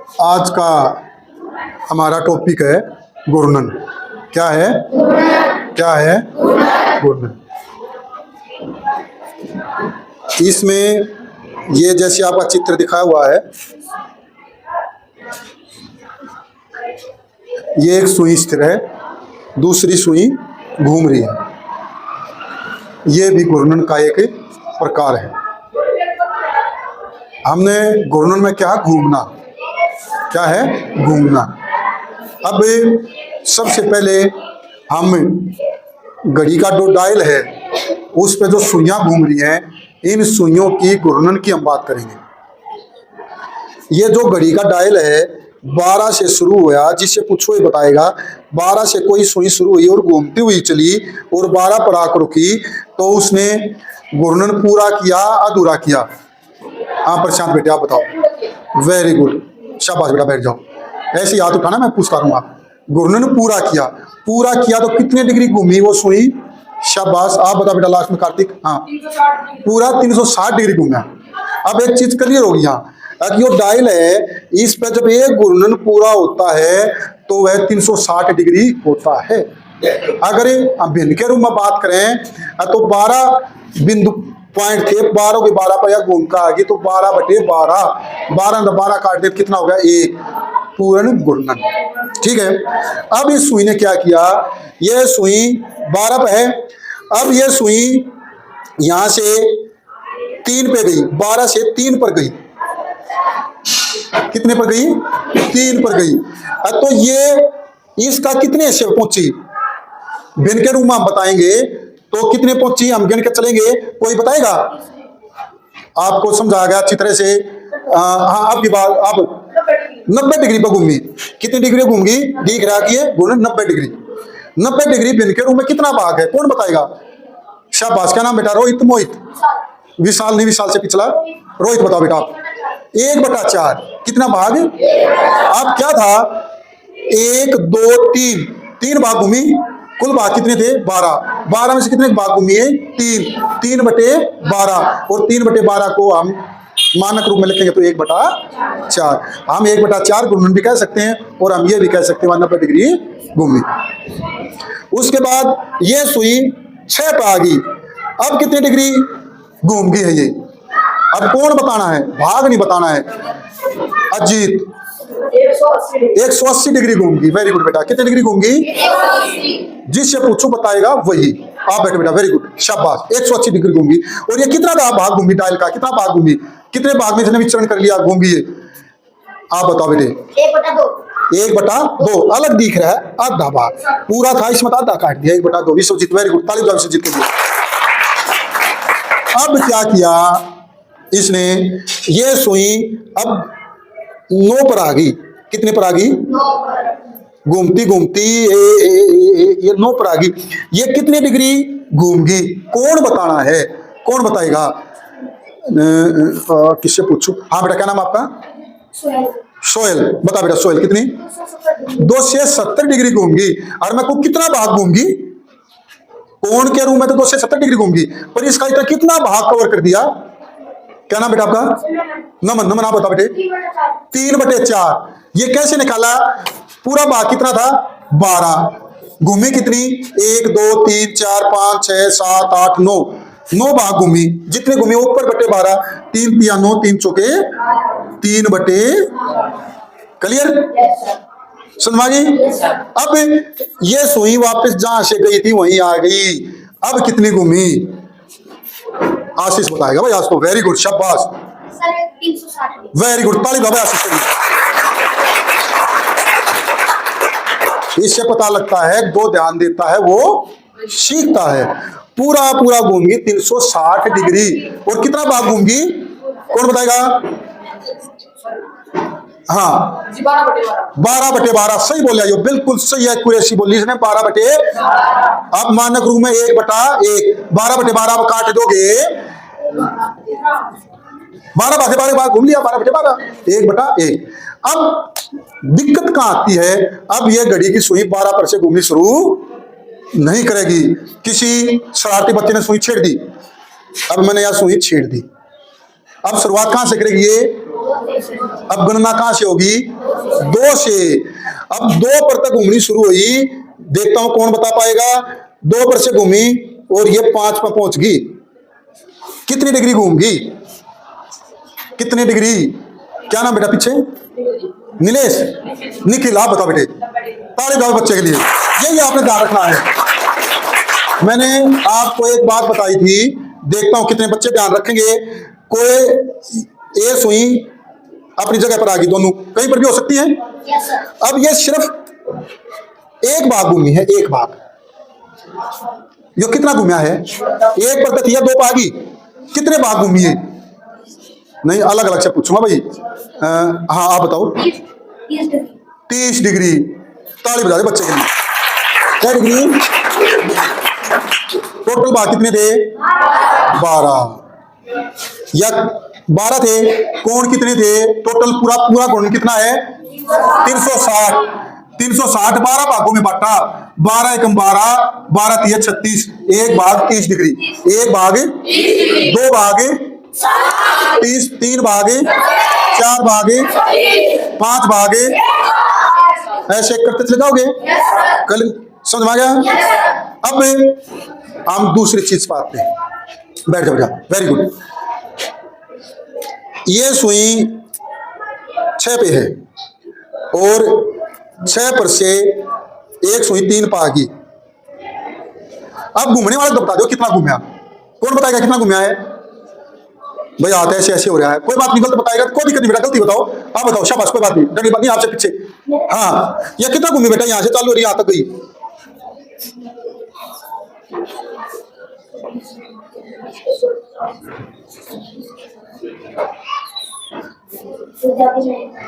आज का हमारा टॉपिक है घूर्णन। क्या है? क्या है? घूर्णन। इसमें ये जैसे आपका चित्र दिखाया हुआ है, ये एक सुई स्थिर है, दूसरी सुई घूम रही है। ये भी घूर्णन का एक प्रकार है। हमने घूर्णन में क्या? घूमना। क्या है? घूमना। अब सबसे पहले हम घड़ी का जो डायल है उस पे जो सुइयां घूम रही हैं, इन सुइयों की घूर्णन की हम बात करेंगे। ये जो घड़ी का डायल है 12 से शुरू हुआ, जिससे पूछो ये बताएगा 12 से कोई सुई शुरू हुई और घूमती हुई चली और 12 पर आकर रुकी, तो उसने घूर्णन पूरा किया अधूरा किया? हाँ प्रशांत बेटे आप बताओ। वेरी गुड, शाबाश बेटा, बैठ जाओ। ऐसे हाथ उठाना, मैं पूछता रहूंगा। घूर्णन पूरा किया। पूरा किया तो कितने डिग्री घूमी वो सुई? शाबाश, आप बता बेटा लास्ट में कार्तिक। हाँ, पूरा 360 डिग्री घूमा। अब एक चीज क्लियर हो गई यहाँ, जो डायल है इस पर जब एक घूर्णन पूरा होता है तो वह 360 डिग्री होता है। अगर हम भिन्न के रूप में बात करें तो 12 बिंदु पॉइंट थे, 12 के 12 पर यह घूम का आ गई तो 12/12, 12 काट दे कितना हो गया? 1 पूर्ण घूर्णन। ठीक है। अब इस सुई ने क्या किया? यह सुई 12 पे है। अब यह सुई यहां से 3 पे गई, 12 से 3 पर गई। कितने पर गई? 3 पर गई। तो ये इसका कितने से पहुंची? भिन्न के रूप में हम बताएंगे तो कितने पहुंची हम गिन के चलेंगे, कोई बताएगा? आपको समझा गया अच्छी तरह से? हाँ, आपकी बात। आप 90 डिग्री पर घूमी। कितनी डिग्री घूमगी? दिख रहा कि ये घूर्णन 90 डिग्री। 90 डिग्री भिन्न के रूप में कितना भाग है? कौन बताएगा? शाबाश, क्या नाम बेटा? रोहित? मोहित? विशाल नहीं, विशाल से पिछला। रोहित बताओ बेटा आप। 1/4 कितना भाग? अब क्या था? 1 2 3 3 भाग घूमी। कुल भाग कितने थे? 12। 12 में से कितने भाग घूमी है? 3। 3/12 और 3/12 को हम मानक रूप में लिखेंगे तो 1/4। हम 1/4 घूर्णन भी कह सकते हैं और हम ये भी कह सकते हैं 90 डिग्री घूमी। उसके बाद ये सुई 6 पे आ गई। अब कितनी डिग्री घूम गई है ये? अब कौन बताना है? भाग नहीं बताना है। अजीत 180 डिग्री घूमगी। वेरी गुड बेटा। कितनी डिग्री घूमगी? जिससे पूछो बताएगा वही। आप बैठे बेटा, वेरी गुड, शाबाश। 180 डिग्री घूमगी। और ये कितना भाग घूमी डायल का? कितना भाग घूमी? कितने भाग में इसने विचरण कर लिया, घूमगी ये? आप बताओ बेटे। 1/2 अलग दिख रहा है, आधा भाग पूरा था, इसमें आधा काट दिया। 1/2 विश्वजीत, वेरी गुड, ताली बजाओ विश्वजीत के लिए। अब क्या किया इसने? ये सुई अब 9 पर आ गई। कितने पर आ गई? घूमती घूमती ये 9 पर आ गई। ये कितनी डिग्री घूम गई? कौन बताना है? कौन बताएगा? किससे पूछूं? हाँ बेटा, क्या नाम आपका? सोहेल। बता बेटा सोहेल, कितनी? 270 डिग्री घूम गई। और मैं को कितना भाग घूम गई? कोण के रूप में तो 270 डिग्री घूम गई, पर इसका इतना कितना भाग कवर कर दिया? क्या नाम बेटा आपका? नमन। नमन आप बता बेटे। 3/4। ये कैसे निकाला? पूरा भाग कितना था? 12। घूमी कितनी? 1 2 3 4 5 6 7 8 9 9 भाग घूमी। जितने घूमी ऊपर /12, 3 3 9 3 चौके 3/। क्लियर? सुनवा जी? अब ये सुई वापस जहां से गई थी वहीं आ गई। अब कितनी घूमी? आशीष बताएगा भाई आज तो। वेरी गुड, शाबाश, वेरी गुड, ताली बजाओ आशीष के लिए। इससे पता लगता है जो ध्यान देता है वो सीखता है। पूरा पूरा घूमगी 360 डिग्री। और कितना भाग घूमगी? कौन बताएगा? हाँ, 12/12 सही बोल रही हो, बिल्कुल सही है, कुरेशी बोली इसने 12/। अब मानक रूप में 1/1। 12/12 काट दोगे 12/12 घूम लिया। 12/12 1/1। अब दिक्कत कहां आती है? अब ये घड़ी की सुई 12 पर से घूमनी शुरू नहीं करेगी। किसी शरारती बच्चे ने सुई छेड़ दी। अब मैंने यह सुई छेड़ दी। अब शुरुआत कहां से करेगी ये? अब गणना कहां से होगी? 2 से। अब 2 पर तक घूमनी शुरू हुई, देखता हूं कौन बता पाएगा। 2 पर से घूमी और ये 5 पर पहुंच गई, कितनी डिग्री घूम गई? कितनी डिग्री? क्या नाम बेटा पीछे? नीलेश, निखिल, आप बताओ बेटे। ताली बजाओ बच्चे के लिए, यही आपने ध्यान रखना है। मैंने आपको एक बात बताई थी, देखता हूं कितने बच्चे ध्यान रखेंगे। कोई ए सुई अपनी जगह पर आ गई, दोनों कहीं पर भी हो सकती है। अब ये सिर्फ एक भाग घूमी है, एक भाग। ये कितना घूमया है? 1 पर तक या 2 पर आ गई, कितने भाग घूमी है? नहीं, अलग अलग से पूछूंगा भाई। हाँ आप बताओ। 30 डिग्री। ताली बजा दे बच्चे के लिए। क्या डिग्री? टोटल भाग कितने थे? 12 या 12 थे। कोण कितने थे? टोटल पूरा पूरा कोण कितना है? 360। 360 12 भागों में बांटा। 12 एकम 12, 12 तिया 36। 1 भाग 30 डिग्री, 1 भाग 2 भाग 30, 3 भाग 4 भाग 5 भाग, ऐसे करते चले जाओगे। कल समझ में आ गया? अब हम दूसरी चीज पर आते हैं। बैठ जाओ बेटा, वेरी गुड। ये सुई 6 पे है और 6 पर से एक सुई 3 पर आ गई। अब घूमने वाले बता दो कितना घूमया। कौन बताएगा कितना घूमया है? भाई आते ऐसे ऐसे हो रहा है, कोई बात नहीं, गलत बताएगा कोई दिक्कत नहीं बेटा, गलती बताओ। आप बताओ, शाबाश, कोई बात नहीं, डरने बात नहीं, आपसे पीछे। हाँ, ये कितना घूमी बेटा? यहां से चालू हो रही है, यहां तक गई।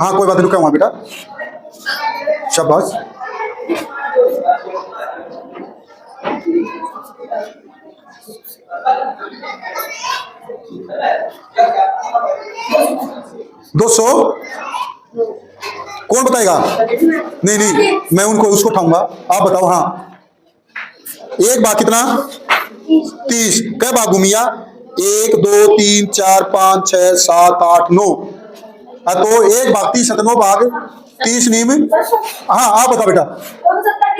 हाँ कोई बात नहीं, रुका हुआ बेटा, शाबाश। दो सौ। कौन बताएगा? नहीं नहीं, मैं उनको उसको उठाऊंगा, आप बताओ। हाँ, एक बाग कितना? 30। कै बाग घूमिया? 1 2 3 4 5 6 7 8 9। तो एक बाग 30 है, 9 भाग 30 नीम। हाँ आप बताओ बेटा।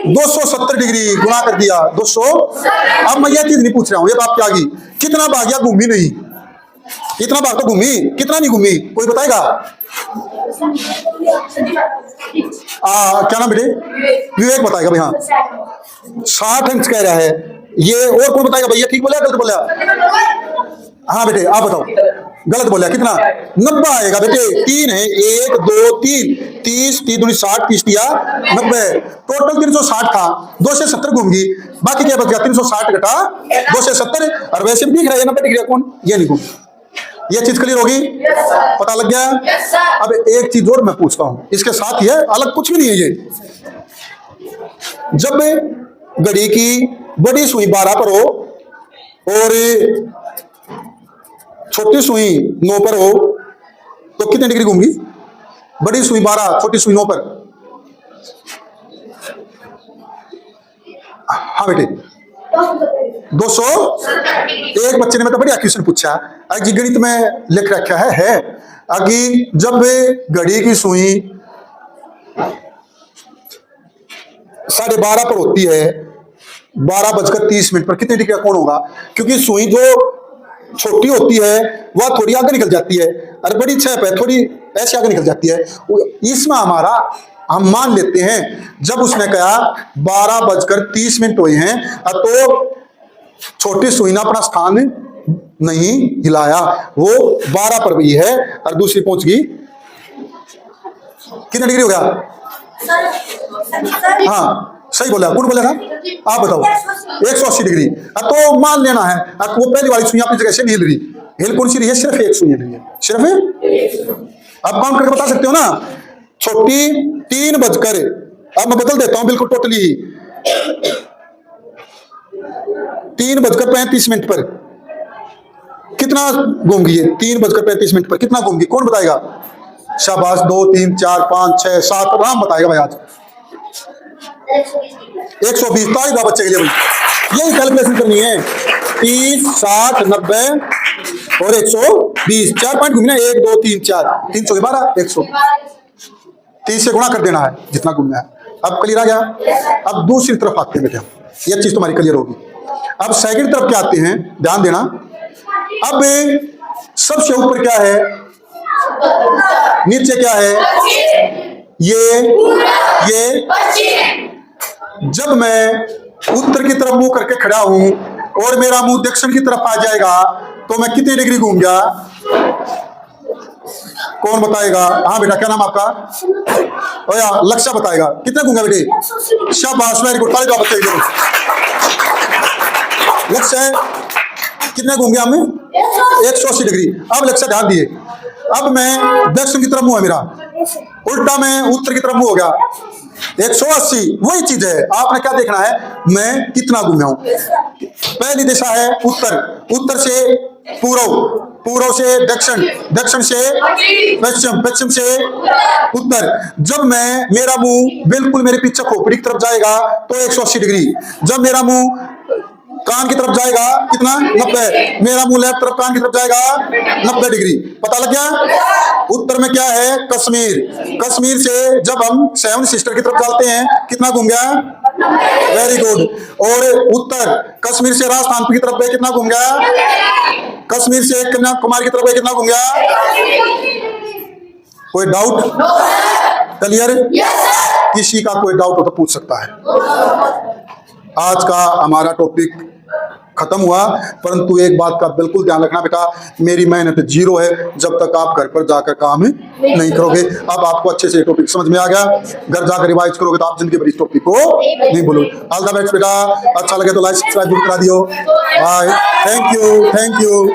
270 डिग्री गुणा कर दिया 200। अब मैं ये चीज नहीं पूछ रहा हूं, ये बात क्या गई? कितना भाग या घूमी नहीं? इतना भाग तो घूमी, कितना नहीं घूमी? कोई बताएगा? क्या नाम बेटे? विवेक बताएगा भाई। हाँ 60 अंक कह रहा है ये। और कौन बताएगा भैया? ठीक बोला गलत बोला? हाँ बेटे आप बताओ। गलत बोला, कितना? 90 आएगा बेटे। 3 है, 1 2 3, 30 3 दूनी 60, 30 दिया 90। टोटल 360 था, 2 से 70 घूम गई, बाकी क्या बच गया? 360 घटा 2 से 70। और वैसे भी दिख रहा है 90 डिग्री कौन? ये नहीं घूम। ये चीज क्लियर होगी? पता लग गया? अब एक चीज और मैं पूछता हूं, इसके साथ ही है, अलग कुछ भी नहीं है ये। जब घड़ी की बड़ी सुई 12 पर हो और छोटी सुई 9 पर हो तो कितनी डिग्री घूमगी? बड़ी सुई 12, छोटी सुई 9 पर। हाँ बेटे 200। एक बच्चे ने मतलब बढ़िया क्वेश्चन पूछा, अगर गणित में लिख रखा है अगी जब घड़ी की सुई 12:30 पर होती है, 12:30 पर कितनी डिग्री का कोण होगा? क्योंकि सुई जो छोटी होती है वह थोड़ी आगे निकल जाती है और बड़ी 6 पे थोड़ी ऐसे आगे निकल जाती है। इसमें हमारा हम मान लेते हैं जब उसने कहा 12:30 हुए हैं तो छोटी सुई ने अपना स्थान नहीं हिलाया, वो 12 पर भी है और दूसरी पहुंच गई। कितनी डिग्री हो गया? हाँ सही बोला, कौन बोलेगा? आप बताओ। 180 डिग्री। तो मान लेना है वो पहली वाली सुई अपनी जगह से नहीं हिल रही। हिल कौन सी रही है? सिर्फ एक सुई रही है, सिर्फ। आप काउंट करके बता सकते हो ना? छोटी 3 बजकर, अब मैं बदल देता हूं बिल्कुल टोटली, 3:35 पर कितना घूम गई? 3:35 पर कितना घूम गई? कौन बताएगा? शाबाश। 2 3 4 5 6 7 राम बताएगा भाई। आज 120। तारीफ बच्चे के लिए भाई, यही कैलकुलेशन करनी है। 30 60 90 और 120, 4 पॉइंट घूमना। 1 2 3 4, 312 100। 30 से गुणा कर देना है जितना घूमना है। अब क्लियर आ गया। अब दूसरी तरफ आते हैं बेटा, ये चीज तुम्हारी क्लियर होगी। अब सेकंड तरफ क्या आते हैं, ध्यान देना। अब सबसे ऊपर क्या है, नीचे क्या है, ये जब मैं उत्तर की तरफ मुंह करके खड़ा हूं और मेरा मुंह दक्षिण की तरफ आ जाएगा तो मैं कितनी डिग्री घूम गया? कौन बताएगा? हाँ बेटा, क्या नाम आपका? ओया लक्ष्य बताएगा। कितने घूंगा बेटे? शाबाश, वेरी गुड, ताली दो बच्चे। लक्ष्य कितने घूम गया? हमें 180 डिग्री। अब लक्ष्य ध्यान दिए, अब मैं दक्षिण की तरफ मुंह है मेरा, उल्टा मैं उत्तर की तरफ मुंह हो गया। 180 वही चीज है। आपने क्या देखना है, मैं कितना घूमा हूं। पहली दिशा है उत्तर, उत्तर से पूर्व, पूर्व से दक्षिण, दक्षिण से पश्चिम, पश्चिम से उत्तर। जब मैं मेरा मुंह बिल्कुल मेरे पीछे खोपड़ी की तरफ जाएगा तो 180 डिग्री। जब मेरा मुंह कान की तरफ जाएगा कितना? 90। मेरा मुंह लेफ्ट तरफ कान की तरफ जाएगा 90 डिग्री। पता लग गया? उत्तर में क्या है? कश्मीर। कश्मीर से जब हम 7 सिस्टर की तरफ चलते हैं कितना घूम गया? Very good. और उत्तर कश्मीर से राजस्थान की तरफ गए कितना घूम गया? कश्मीर से कन्याकुमारी की तरफ गए कितना घूम गया? कोई डाउट? क्लियर? किसी का कोई डाउट हो तो पूछ सकता है। आज का हमारा टॉपिक खत्म हुआ, परंतु एक बात का बिल्कुल ध्यान रखना बेटा, मेरी मेहनत 0 है जब तक आप घर पर जाकर काम नहीं करोगे। अब आपको अच्छे से टॉपिक समझ में आ गया, घर जाकर रिवाइज करोगे तो आप जिंदगी भर इस टॉपिक को नहीं भूलोगे। ऑल द बेस्ट बेटा, अच्छा लगे तो लाइक सब्सक्राइब करा दियो। Bye, thank you, thank you.